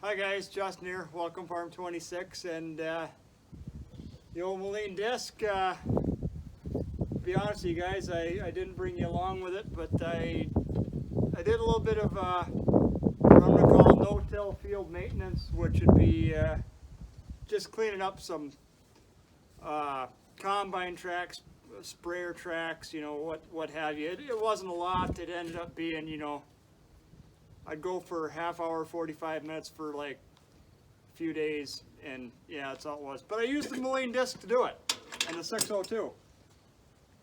Hi guys, Justin here, welcome Farm 26, and the old Moline disc. To be honest with you guys, I didn't bring you along with it, but I did a little bit of what I'm going to call no-till field maintenance, which would be just cleaning up some combine tracks, sprayer tracks, you know, what have you. It wasn't a lot. It ended up being, you know, I'd go for half hour, 45 minutes for like a few days, and yeah, that's all it was. But I used the Moline disc to do it, and the 602.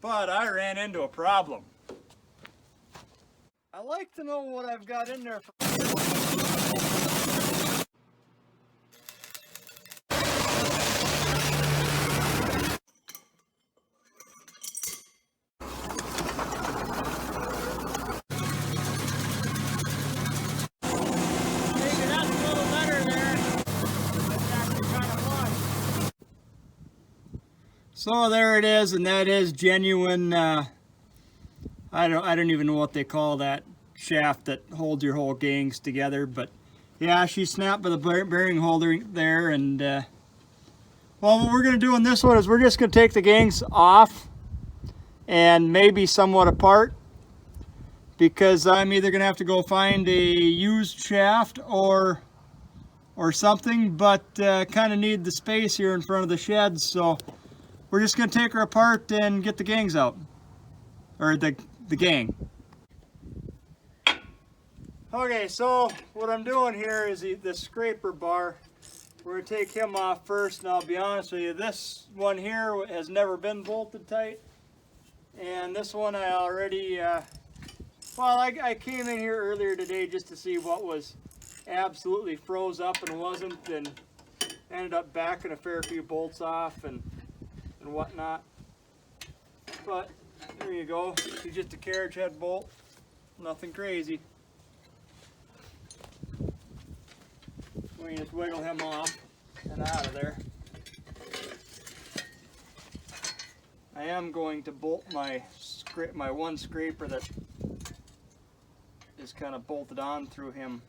But I ran into a problem. I like to know what I've got in there for. So there it is, and that is genuine. I don't even know what they call that shaft that holds your whole gangs together. But yeah, she snapped with a bearing holder there. And well, what we're going to do in this one is we're just going to take the gangs off and maybe somewhat apart, because I'm either going to have to go find a used shaft or something. But kind of need the space here in front of the shed, so we're just going to take her apart and get the gangs out, or the gang. Okay, so what I'm doing here is the scraper bar. We're going to take him off first, and I'll be honest with you, this one here has never been bolted tight, and this one I already, well, I came in here earlier today just to see what was absolutely froze up and wasn't, and ended up backing a fair few bolts off and whatnot. But there you go. He's just a carriage head bolt, nothing crazy. We just wiggle him off and out of there. I am going to bolt my one scraper that is kind of bolted on through him.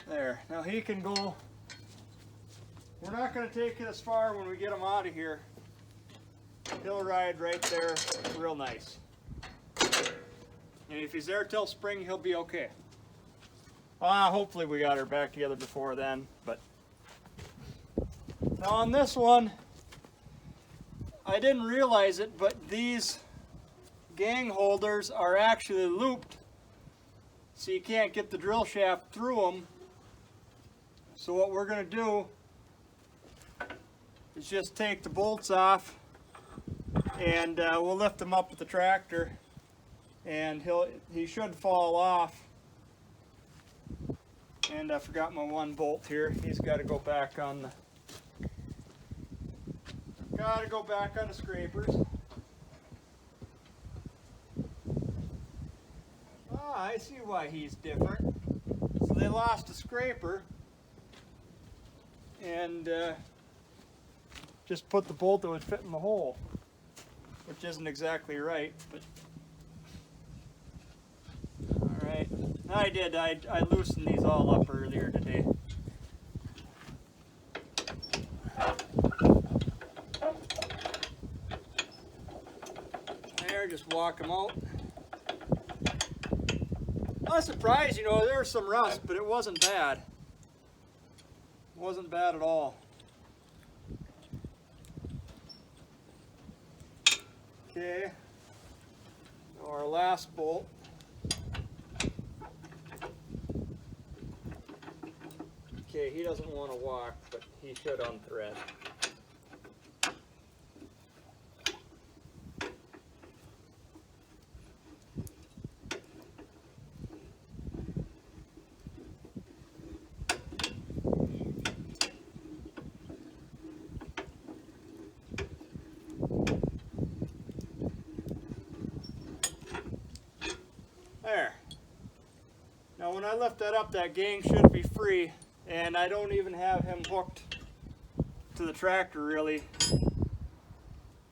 There. Now he can go. We're not going to take it as far when we get him out of here. He'll ride right there real nice. And if he's there till spring, he'll be okay. Hopefully we got her back together before then. But now on this one, I didn't realize it, but these gang holders are actually looped, so you can't get the drill shaft through them. So what we're going to do is just take the bolts off, and we'll lift them up with the tractor, and he should fall off. And I forgot my one bolt here. He's got to go back on the scrapers. I see why he's different. So they lost a scraper, and just put the bolt that would fit in the hole, which isn't exactly right, but all right. I did. I loosened these all up earlier today. There, just walk them out. I was surprised, you know, there was some rust, but it wasn't bad. It wasn't bad at all. Okay, so our last bolt. Okay, he doesn't want to walk, but he should on thread. There. Now when I lift that up, that gang should be free, and I don't even have him hooked to the tractor really.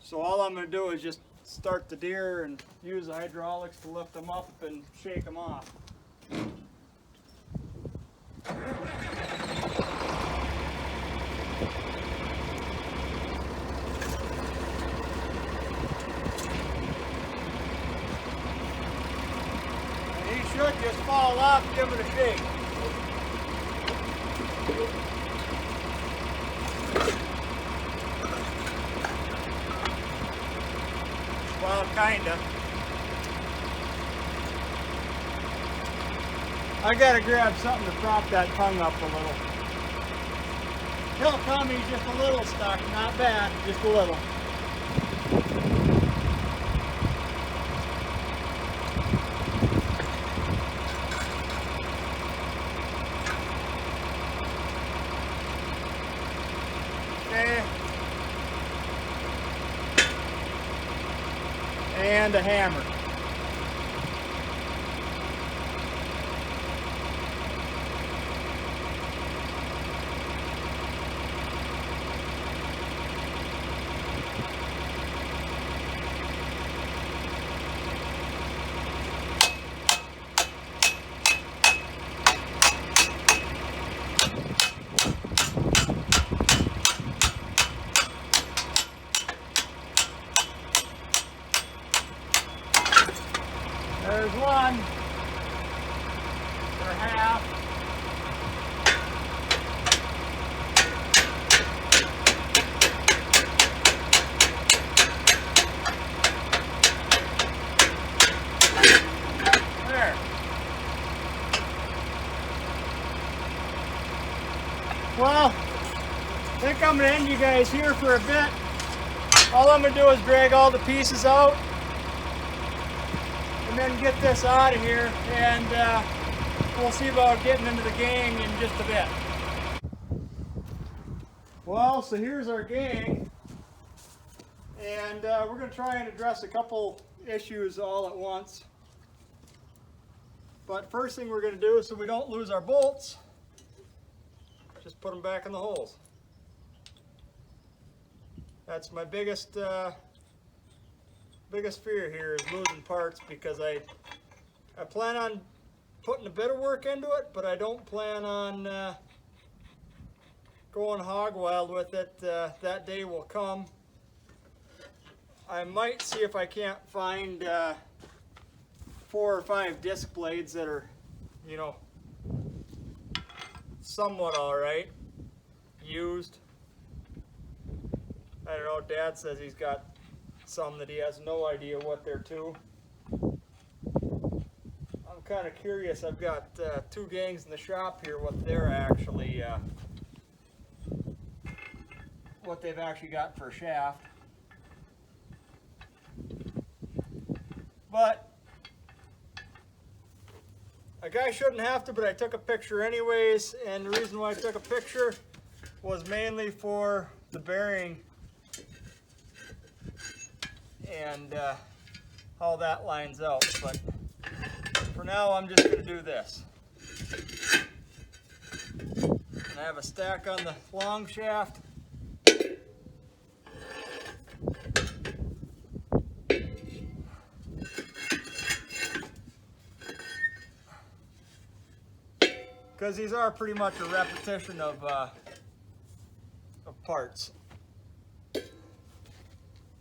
So all I'm going to do is just start the deer and use the hydraulics to lift them up and shake them off. He should just fall off, give it a shake. Well, kinda. I gotta grab something to prop that tongue up a little. He'll come, he's just a little stuck, not bad, just a little. Okay. And a hammer. There's one for half. There. Well, I think I'm going to end you guys here for a bit. All I'm going to do is drag all the pieces out and then get this out of here, and we'll see about getting into the gang in just a bit. Well, so here's our gang, and we're going to try and address a couple issues all at once. But first thing we're going to do, so we don't lose our bolts, just put them back in the holes. That's my biggest fear here, is losing parts, because I plan on putting a bit of work into it, but I don't plan on going hog wild with it. That day will come. I might see if I can't find 4 or 5 disc blades that are, you know, somewhat alright, used. I don't know, Dad says he's got some that he has no idea what they're to. I'm kind of curious. I've got 2 gangs in the shop here, what they're actually, what they've actually got for a shaft. But a guy shouldn't have to, but I took a picture anyways, and the reason why I took a picture was mainly for the bearing and how that lines out. But for now, I'm just going to do this. And I have a stack on the long shaft. Because these are pretty much a repetition of parts.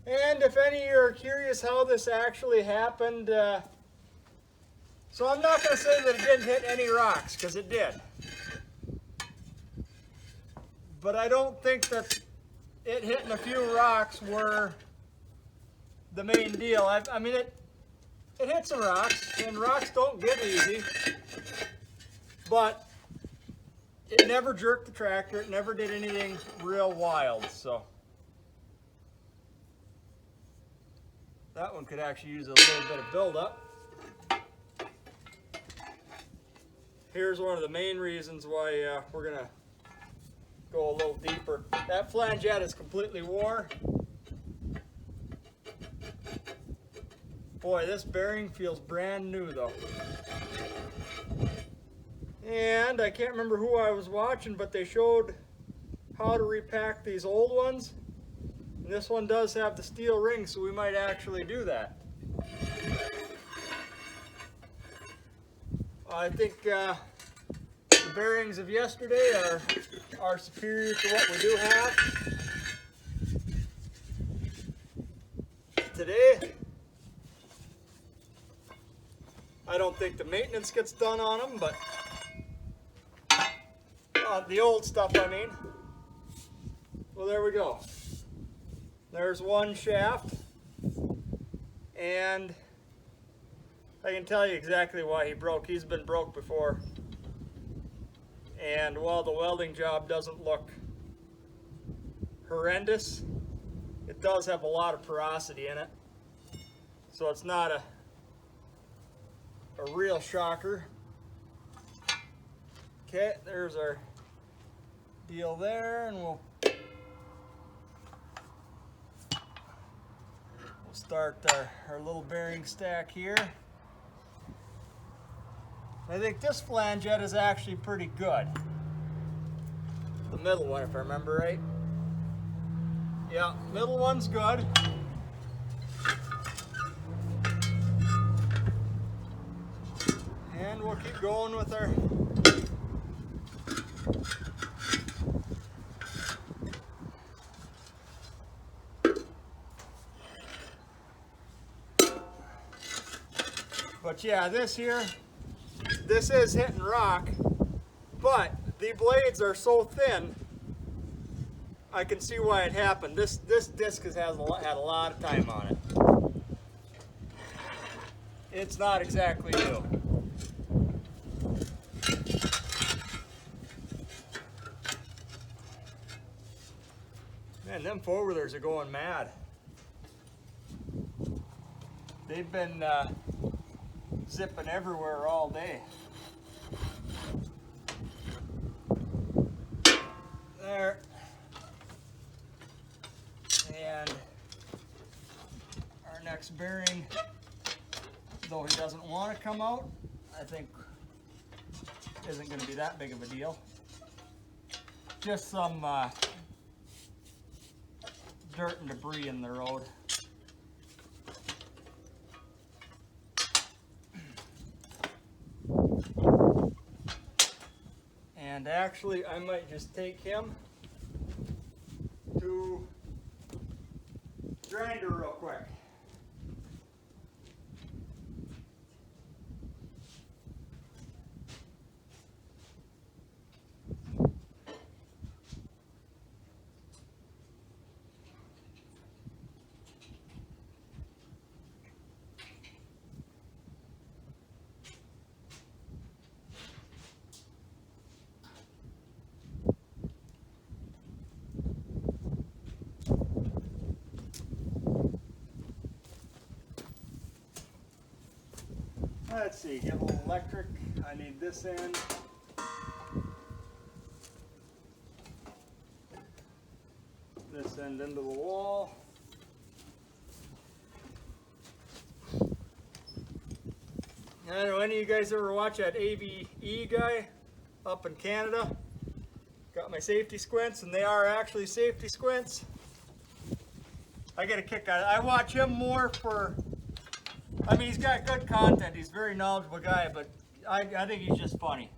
And if any of you are curious how this actually happened, so I'm not going to say that it didn't hit any rocks, because it did. But I don't think that it hitting a few rocks were the main deal. I mean, it hit some rocks, and rocks don't give easy, but it never jerked the tractor. It never did anything real wild, so. That one could actually use a little bit of buildup. Here's one of the main reasons why we're going to go a little deeper. That flangette is completely wore. Boy, this bearing feels brand new though. And I can't remember who I was watching, but they showed how to repack these old ones. And this one does have the steel ring, so we might actually do that. I think the bearings of yesterday are superior to what we do have today. I don't think the maintenance gets done on them, but the old stuff, I mean. Well, there we go. There's one shaft, and I can tell you exactly why he broke. He's been broke before. And while the welding job doesn't look horrendous, it does have a lot of porosity in it. So it's not a real shocker. Okay, there's our deal there, and we'll start our little bearing stack here. I think this flangette is actually pretty good. The middle one, if I remember right. Yeah, middle one's good. And we'll keep going with our but yeah, this is hitting rock, but the blades are so thin, I can see why it happened. This disc had a lot of time on it. It's not exactly new. Man, them four-wheelers are going mad. They've been zipping everywhere all day. There. And our next bearing, though he doesn't want to come out, I think isn't going to be that big of a deal. Just some dirt and debris in the road. And actually, I might just take him to grinder real quick. Let's see, get a little electric. I need this end. This end into the wall. I don't know, any of you guys ever watch that AVE guy up in Canada? Got my safety squints, and they are actually safety squints. I get a kick out of it. I watch him more for, I mean, he's got good content. He's a very knowledgeable guy, but I think he's just funny.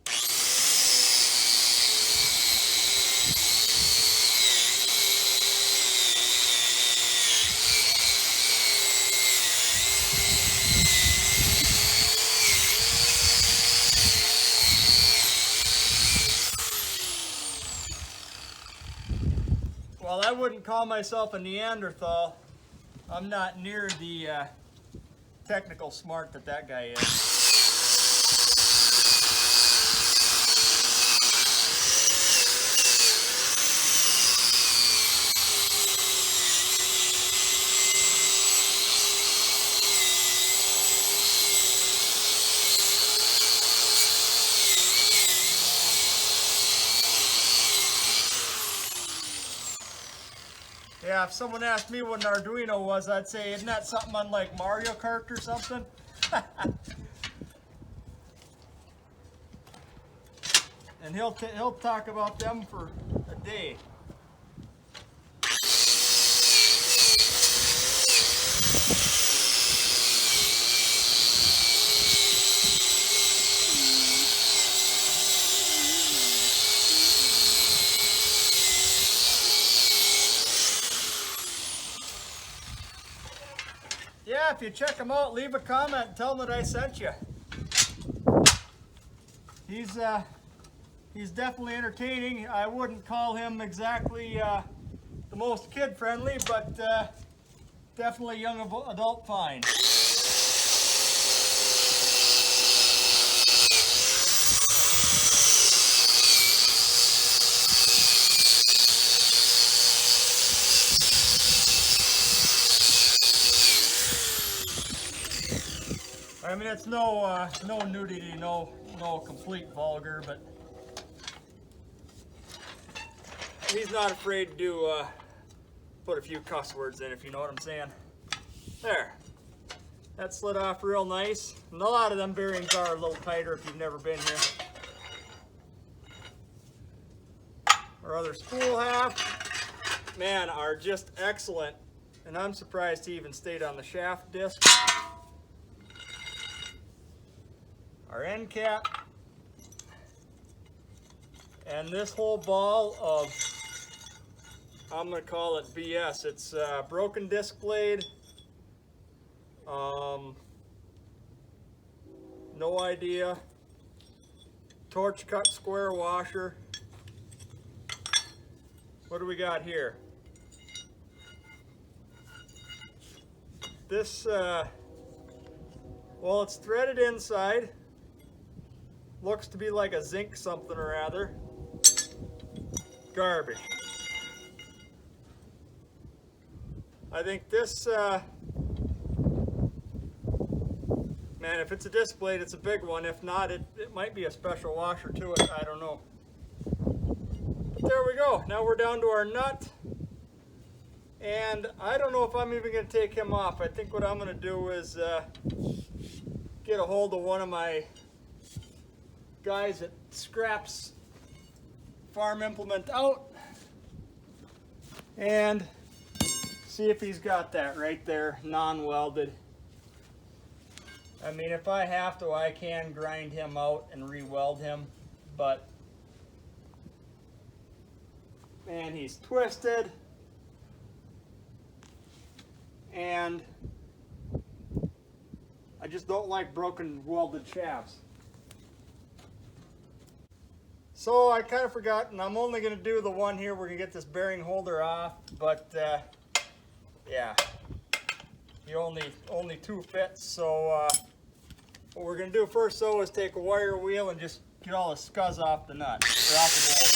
Well, I wouldn't call myself a Neanderthal. I'm not near the technical smart that guy is. Yeah, if someone asked me what an Arduino was, I'd say, isn't that something unlike Mario Kart or something? And he'll talk about them for a day. yeah, if you check him out, leave a comment and tell him that I sent you. He's definitely entertaining. I wouldn't call him exactly the most kid-friendly, but definitely young adult fine. I mean, it's no nudity, no complete vulgar, but he's not afraid to put a few cuss words in, if you know what I'm saying. There. That slid off real nice. And a lot of them bearings are a little tighter if you've never been here. Our other spool half, man, are just excellent. And I'm surprised he even stayed on the shaft disc. Our end cap. And this whole ball of, I'm going to call it BS. It's broken disc blade. No idea. Torch cut square washer. What do we got here? This, well, it's threaded inside. Looks to be like a zinc something or other. Garbage. I think this, man, if it's a disc blade, it's a big one. If not, it might be a special washer to it. I don't know. But there we go. Now we're down to our nut. And I don't know if I'm even going to take him off. I think what I'm going to do is get a hold of one of my guys that scraps farm implement out and see if he's got that right there, non-welded. I mean, if I have to, I can grind him out and re-weld him, but man, he's twisted, and I just don't like broken welded shafts. So I kind of forgot, and I'm only going to do the one here. We're going to get this bearing holder off, but yeah, the only two fits. So what we're going to do first though is take a wire wheel and just get all the scuzz off the nut, or off the bolt.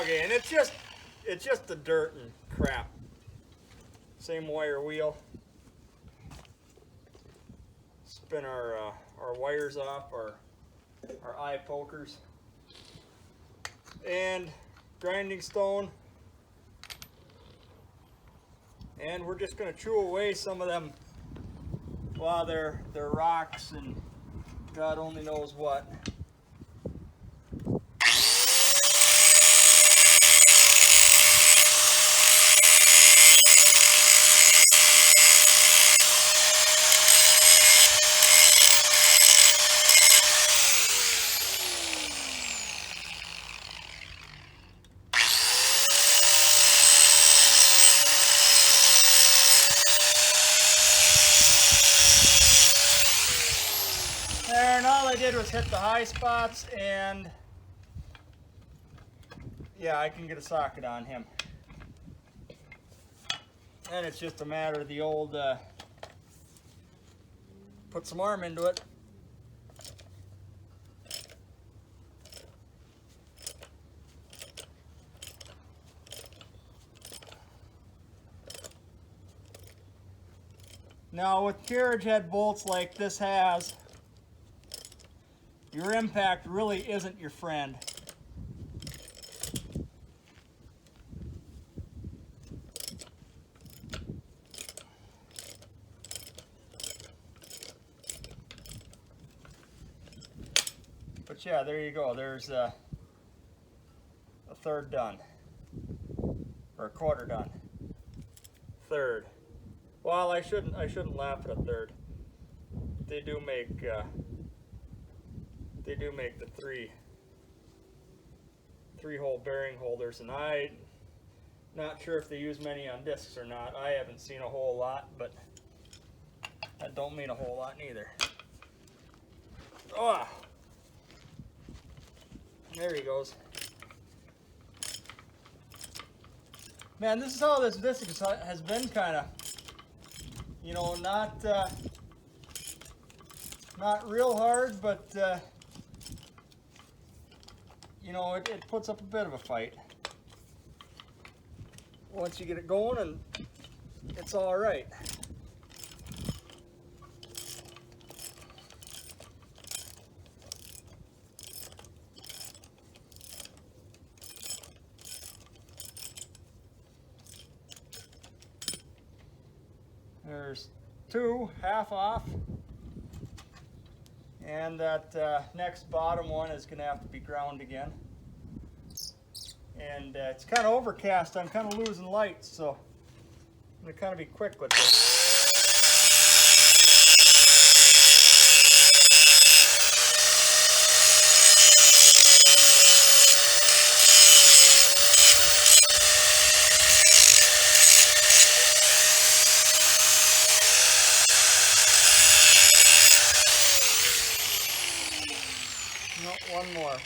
Okay, and it's just the dirt and crap. Same wire wheel. Spin our wires off, our eye pokers, and grinding stone. And we're just going to chew away some of them while they're rocks and God only knows what. There, and all I did was hit the high spots, and yeah, I can get a socket on him. And it's just a matter of the old, put some arm into it. Now with carriage head bolts like this has, your impact really isn't your friend. But yeah, there you go. There's a third done. or a quarter done. Third. Well, I shouldn't laugh at a third. They do make the three-hole bearing holders, and I'm not sure if they use many on discs or not. I haven't seen a whole lot, but that don't mean a whole lot neither. Oh, there he goes. Man, this is how this disc has been kind of, you know, not real hard, but you know, it puts up a bit of a fight. Once you get it going, and it's all right. There's two, half off. And that next bottom one is going to have to be ground again. And it's kind of overcast. I'm kind of losing light, so I'm going to kind of be quick with this. No, one more.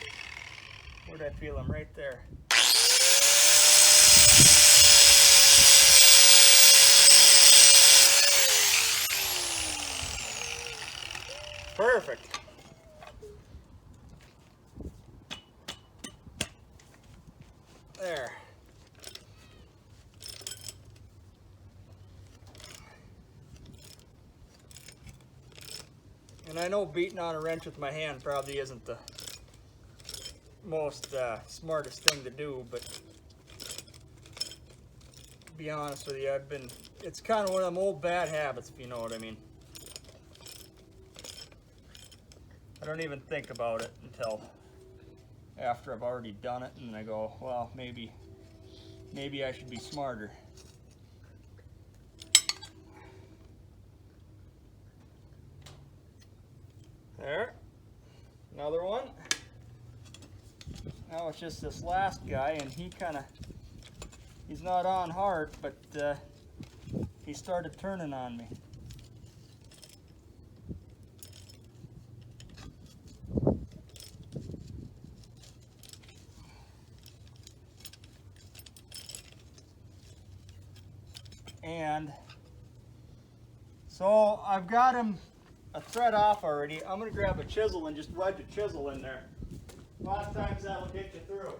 Where'd I feel him? Right there. Perfect. There. And I know beating on a wrench with my hand probably isn't the most smartest thing to do, but to be honest with you, it's kind of one of them old bad habits, if you know what I mean. I don't even think about it until after I've already done it, and I go, well, maybe I should be smarter. There, another one. Now it's just this last guy, and he's not on hard, but he started turning on me. And so I've got him a thread off already. I'm going to grab a chisel and just wedge a chisel in there. A lot of times that'll get you through.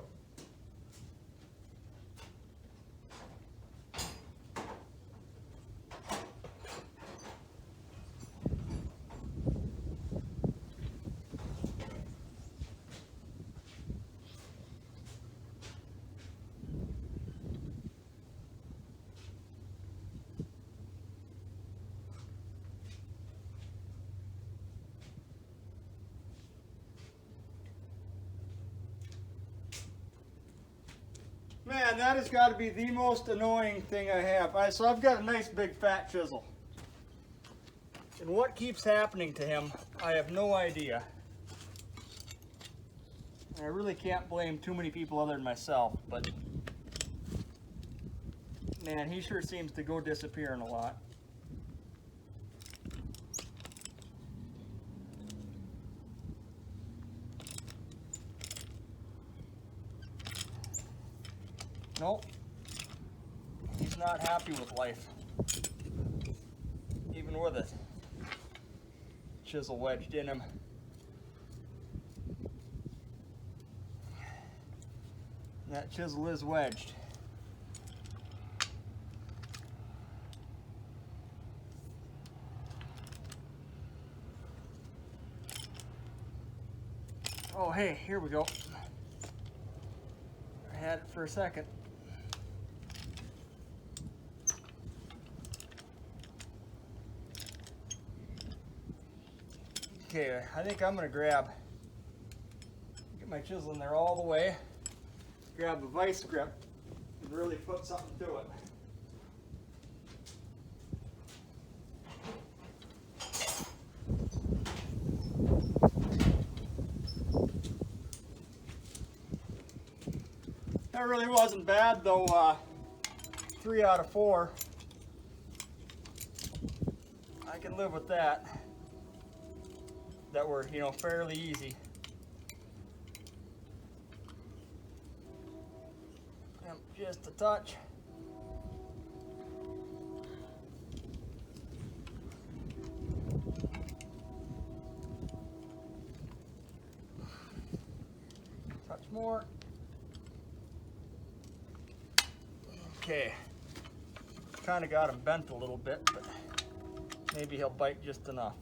Man, that has got to be the most annoying thing I have. So I've got a nice big fat chisel. And what keeps happening to him, I have no idea. And I really can't blame too many people other than myself, but man, he sure seems to go disappearing a lot. Nope, he's not happy with life, even with it. Chisel wedged in him. That chisel is wedged. Oh, hey, here we go. I had it for a second. Okay, I think I'm going to get my chisel in there all the way, grab a vice grip, really put something to it. That really wasn't bad though. 3 out of 4. I can live with that. That were, you know, fairly easy. Just a touch. Touch more. Okay. Kind of got him bent a little bit, but maybe he'll bite just enough.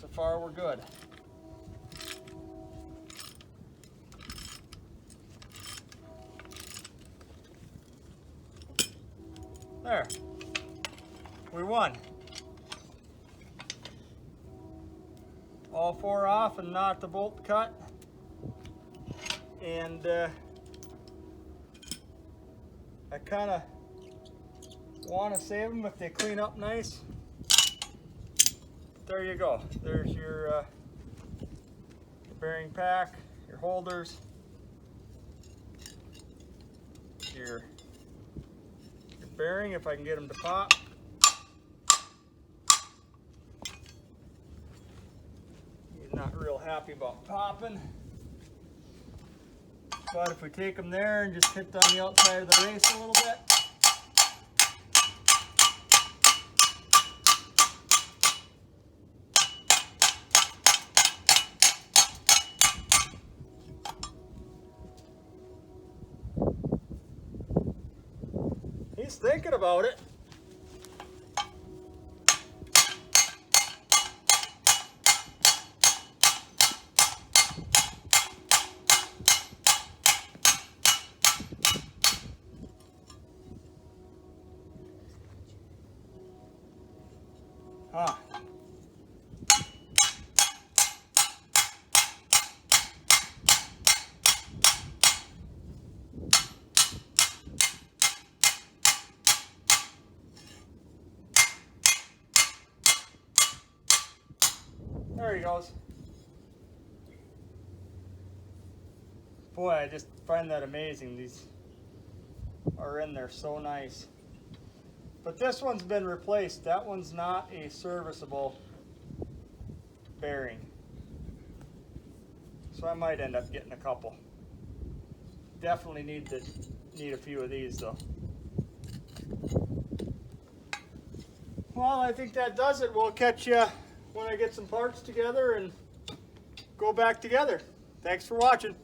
So far, we're good. There. We won. All 4 off and not the bolt cut. And I kind of want to save them if they clean up nice. There you go. There's your bearing pack, your holders, your bearing if I can get them to pop. He's not real happy about popping. But if we take them there and just hit on the outside of the race a little bit. He's thinking about it. Huh. There he goes. Boy, I just find that amazing. These are in there so nice. But this one's been replaced. That one's not a serviceable bearing. So I might end up getting a couple. Definitely need a few of these though. Well, I think that does it. We'll catch you when I get some parts together and go back together. Thanks for watching.